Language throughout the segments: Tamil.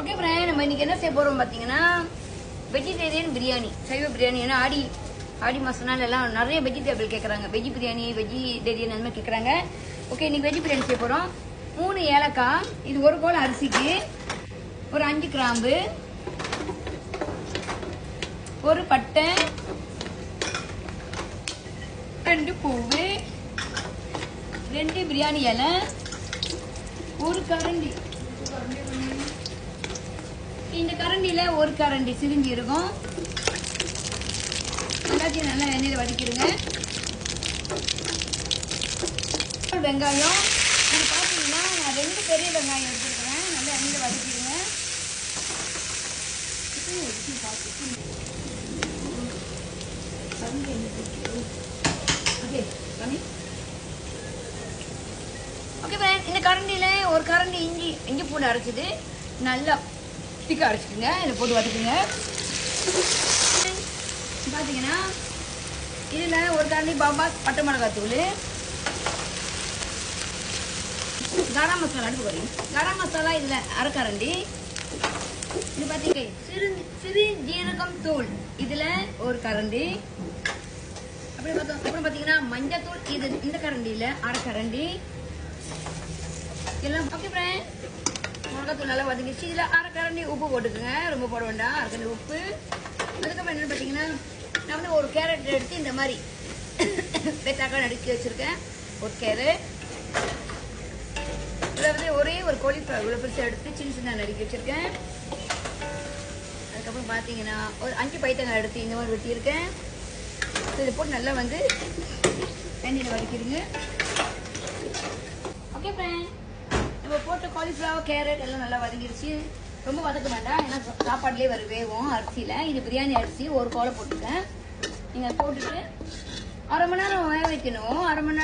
ஓகே ஃப்ரெண்ட், நம்ம இன்னைக்கு என்ன செய்ய போறோம் பாத்தீங்கன்னா வெஜிடேரியன் பிரியாணி, சைவ பிரியாணி. ஏன்னா ஆடி மாசம்னால எல்லாம் நிறைய வெஜிடேபிள் கேட்கறாங்க, வெஜ் பிரியாணி, வெஜிடேரியன் அந்த மாதிரி கேட்கறாங்க. ஓகே, இன்னைக்கு வெஜ் பிரியாணி செய்ய போறோம். 3 ஏலக்காய், இது ஒரு கோல் அரிசிக்கு, ஒரு 5 கிராம்பு, ஒரு பட்டை, 2 பூவு, 2 பிரியாணி இலை, ஒரு கரண்டி. இந்த கரண்டியில ஒரு கரண்டி சிரிஞ்சி இருக்கும். எல்லாத்தையும் நல்லா எண்ணெயில வதக்கிடுங்க. வெங்காயம் இது பார்த்தீங்கன்னா நான் 2 பெரிய வெங்காயம் எடுத்துருக்கிறேன். நல்லா எண்ணெயில வதக்கிடுங்க. ஓகே ஃப்ரெண்ட், இந்த கரண்டியில ஒரு கரண்டி இஞ்சி பூண்டு அரைச்சிட்டு நல்லா திக்க அரைச்சிட்டுங்க. இதில் போட்டு வதக்குங்க. பார்த்தீங்கன்னா இதில் ஒரு கரண்டி பாபாஸ் பட்டை மிளகாய் தூள், கரம் மசாலா அடுப்பு வரையும் கரம் மசாலா இதில் அரை கரண்டி. இது பார்த்தீங்க சிறு ஜீரகம் தூள் இதில் ஒரு கரண்டி. அப்புறம் பார்த்தீங்கன்னா மஞ்சள் தூள் இது இந்த கரண்டியில் அரை கரண்டி எல்லாம். ஓகே ஃப்ரெண்ட், மிளகாத்தூள் நல்லா வதங்கிச்சு. இதில் அரை கரண்டி உப்பு போட்டுக்குங்க, ரொம்ப போட வேண்டாம். அரை கரண்டி உப்பு. அதுக்கப்புறம் என்னென்னு பார்த்தீங்கன்னா நான் வந்து ஒரு கேரட் எடுத்து இந்த மாதிரி வெட்டாக்காய் நடுக்கி வச்சுருக்கேன். ஒரு கேரட், இதில் வந்து ஒரே ஒரு காலிஃப்ளவர் இவ்வளோ பெருசாக எடுத்து சின்ன நறுக்கி வச்சுருக்கேன். அதுக்கப்புறம் பார்த்தீங்கன்னா ஒரு 5 பைத்தங்காய் எடுத்து இந்த மாதிரி வெட்டியிருக்கேன். இதை போட்டு நல்லா வந்து எண்ணெயில் வதக்கிடுங்க. ஓகே ஃப்ரெண்ட், நம்ம போட்ட காலிஃப்ளவர் கேரட் எல்லாம் நல்லா வதங்கிடுச்சு. ரொம்ப வதக்க வேண்டாம், ஏன்னா சாப்பாடுலேயே வேகும் அரிசியில். இது பிரியாணி அரிசி ஒரு கோலை போட்டுருக்கேன். நீங்கள் போட்டுட்டு அரை மணி நேரம் வேக வைக்கணும். அரை மணி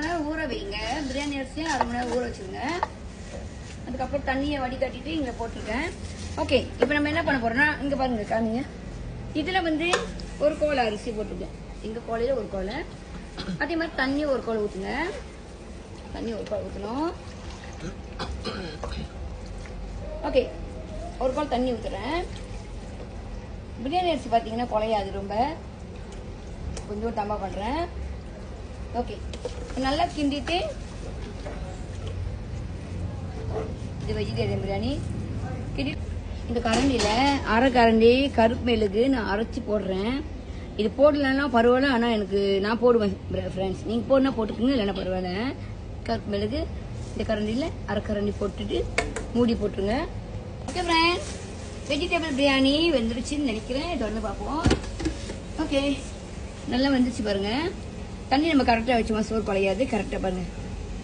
நேரம் ஊற வைங்க. பிரியாணி அரிசியை அரை மணி நேரம் ஊற வச்சுருங்க. அதுக்கப்புறம் தண்ணியை வடிகட்டிட்டு இங்கே போட்டிருக்கேன். ஓகே, இப்போ நம்ம என்ன பண்ண போகிறோம்னா இங்கே பாருங்க காமிங்க. இதில் வந்து ஒரு கோலை அரிசி போட்டுருக்கேன். எங்கள் கோலையில் ஒரு கோலை. அதே மாதிரி தண்ணி ஒரு கோலை ஊற்றுங்க. தண்ணி ஒரு கோலை ஊற்றணும். ஓகே, ஒரு கோல் தண்ணி ஊற்றுறேன். பிரியாணி அரிசி பார்த்தீங்கன்னா குழையாது, ரொம்ப கொஞ்சம் தம்மா பண்ணுறேன். ஓகே, நல்லா கிண்டிட்டு இது வெஜிடேரியன் பிரியாணி கிண்டி இந்த கரண்டியில் அரை கரண்டி கருப்பு மிளகு நான் அரைச்சி போடுறேன். இது போடலன்னா பரவாயில்ல, ஆனால் எனக்கு நான் போடுவேன் ஃப்ரெண்ட்ஸ். நீங்கள் போடனா போட்டுக்கோங்க, இல்லைன்னா பரவாயில்ல. கருப்பு மிளகு இந்த கரண்டியில் அரை கரண்டி போட்டுட்டு மூடி போட்டுருங்க. ஓகே ஃப்ரெண்ட்ஸ், வெஜிடபிள் பிரியாணி வெந்துருச்சுன்னு நினைக்கிறேன். இது வந்து பார்ப்போம். ஓகே, நல்லா வந்துருச்சு பாருங்க. தண்ணி நம்ம கரெக்டாக வச்சோமா சோறு குழையாது. கரெக்டாக பாருங்க,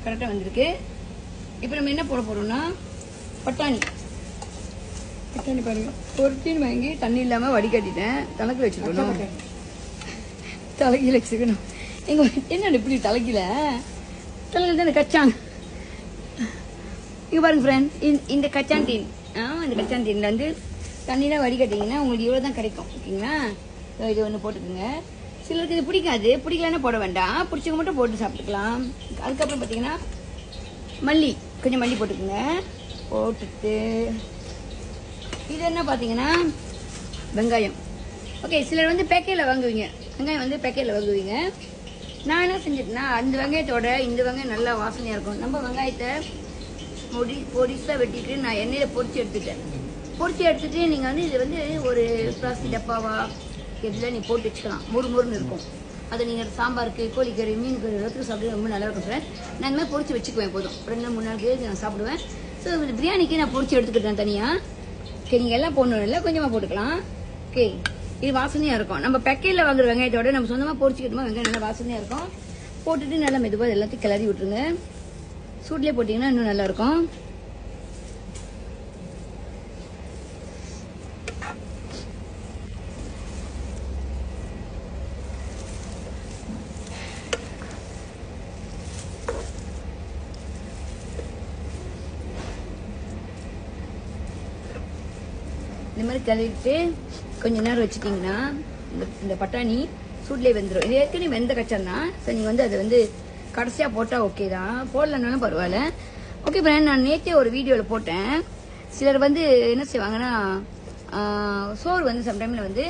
கரெக்டாக வந்திருக்கு. இப்போ நம்ம என்ன போட போறோம்னா பட்டாணி பாருங்க. ஒரு டீன் வாங்கி தண்ணி இல்லாமல் வடிகட்டிட்டேன். தலைக்கில் வச்சுக்கணும், தலைக்கீழ வச்சுக்கணும். எங்க என்ன இப்படி தலைக்கீழ தானே கச்சான். இங்கே பாருங்க ஃப்ரெண்ட், இந்த கச்சான் டீன், இந்த கச்சான் டீனில் வந்து தண்ணியில் வடிகட்டிங்கன்னா உங்களுக்கு இவ்வளோ தான் கிடைக்கும். ஓகேங்களா? இது ஒன்று போட்டுக்கோங்க. சிலருக்கு இது பிடிக்காது, பிடிக்கலன்னா போட வேண்டாம். பிடிச்சவங்க மட்டும் போட்டு சாப்பிட்டுக்கலாம். அதுக்கப்புறம் பார்த்தீங்கன்னா மல்லி, கொஞ்சம் மல்லி போட்டுக்கோங்க. போட்டுட்டு இது என்ன பார்த்தீங்கன்னா வெங்காயம். ஓகே, சிலர் வந்து பேக்கெட்டில் வாங்குவீங்க, வெங்காயம் வந்து பேக்கெட்டில் வாங்குவீங்க. நான் என்ன செஞ்சுட்டேன்னா அந்த வெங்காயத்தோட இந்த வெங்காயம் நல்லா வாசனையாக இருக்கும். நம்ம வெங்காயத்தை பொடிசாக வெட்டிட்டு நான் எண்ணெயில் பொரிச்சு எடுத்துட்டு நீங்கள் வந்து இது வந்து ஒரு பிளாஸ்டிக் டப்பாவா இதில் நீ போட்டு வச்சுக்கலாம். முறுமுறுன்னு இருக்கும். அதை நீங்கள் சாம்பாருக்கு, கோழிக்கறி, மீன் கறி எல்லாத்துக்கும் சாப்பிட்டு ரொம்ப நல்லா இருக்கும் ஃப்ரெண்ட். நான் இந்த மாதிரி பொரிச்சு வச்சுக்குவேன். போதும் 2-3 நாளுக்கு நான் சாப்பிடுவேன். ஸோ பிரியாணிக்கு நான் பொரிச்சு எடுத்துக்கிட்டேன் தனியாக. ஓகே, நீங்கள் எல்லாம் போடணும் இல்லை, கொஞ்சமாக போட்டுக்கலாம். ஓகே, இது வாசனையாக இருக்கும். நம்ம பேக்கெட்டில் வாங்குற வெங்காயத்தோட நம்ம சொந்தமாக பொரிச்சுக்கிட்டோமா வெங்காயம் நல்லா வாசனையாக இருக்கும். போட்டுட்டு நல்லா மெதுவாக எல்லாத்தையும் கிளறி விட்டுருங்க. சூட்லேயே போட்டிங்கன்னா இன்னும் நல்லாயிருக்கும். இந்த மாதிரி கிளறிட்டு கொஞ்ச நேரம் வச்சுட்டிங்கன்னா இந்த பட்டாணி சூட்லேயே வெந்துடும். இது ஏற்கனவே வெந்த கச்சான்னா ஸோ நீங்கள் வந்து அதை வந்து கடைசியாக போட்டால் ஓகே தான், போடலனாலும் பரவாயில்ல. ஓகே ஃப்ரெண்ட், நான் நேற்றே ஒரு வீடியோவில் போட்டேன். சிலர் வந்து என்ன செய்வாங்கன்னா சோறு வந்து சம்டைம்ல வந்து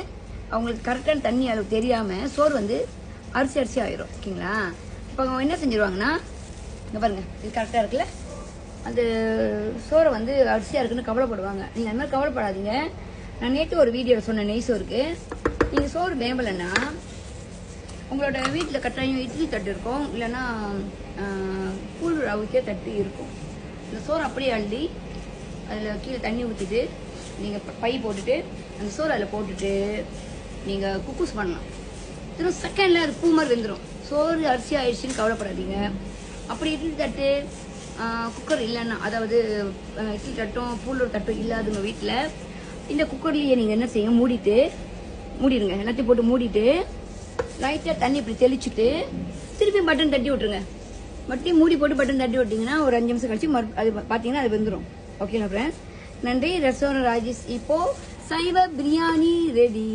அவங்களுக்கு கரெக்டான தண்ணி அளவு தெரியாம சோறு வந்து அரிசி ஆயிரும். ஓகேங்களா? இப்போ அவங்க என்ன செஞ்சிருவாங்கன்னா, இங்க பாருங்க, இது கரெக்டா இருக்குல்ல, அந்த சோறை வந்து அரிசியா இருக்குன்னு கவலைப்படுவாங்க. நீங்க அந்த மாதிரி கவலைப்படாதீங்க. நான் நேற்று ஒரு வீடியோ சொன்ன நெய் சோறுக்கு நீங்க சோறு வேம்பலைன்னா உங்களோட வீட்டில் கட்டாயம் இட்லி தட்டு இருக்கும், இல்லைன்னா கூழ் அவிக்க தட்டு இருக்கும். இந்த சோறு அப்படியே அள்ளி அதில் கீழே தண்ணி ஊற்றிட்டு நீங்கள் பை போட்டுட்டு அந்த சோறு அதில் போட்டுட்டு நீங்கள் குக்கூஸ் பண்ணலாம். திரும்ப செகண்டில் அது பூ மாதிரி வெந்துடும். சோறு அரிசி ஆயிடுச்சுன்னு கவலைப்படாதீங்க. அப்படி இட்லி தட்டு குக்கர் இல்லைன்னா, அதாவது இட்லி தட்டும் பூலோட தட்டும் இல்லாதவங்க வீட்டில் இந்த குக்கர்லேயே நீங்கள் என்ன செய்ய, மூடிடுங்க. எல்லாத்தையும் போட்டு மூடிட்டு லைட்டாக தண்ணி இப்படி தெளிச்சுட்டு திருப்பி பட்டன் தட்டி விட்டுருங்க. மறுபடியும் மூடி போட்டு பட்டன் தட்டி விட்டிங்கன்னா ஒரு 5 நிமிஷம் கழிச்சு அது பார்த்தீங்கன்னா அது வெந்துடும். ஓகேங்களா ஃப்ரெண்ட்ஸ்? நன்றி. ரெஸ்டாரண்ட் ராஜேஷ். இப்போ சைவ பிரியாணி ரெடி.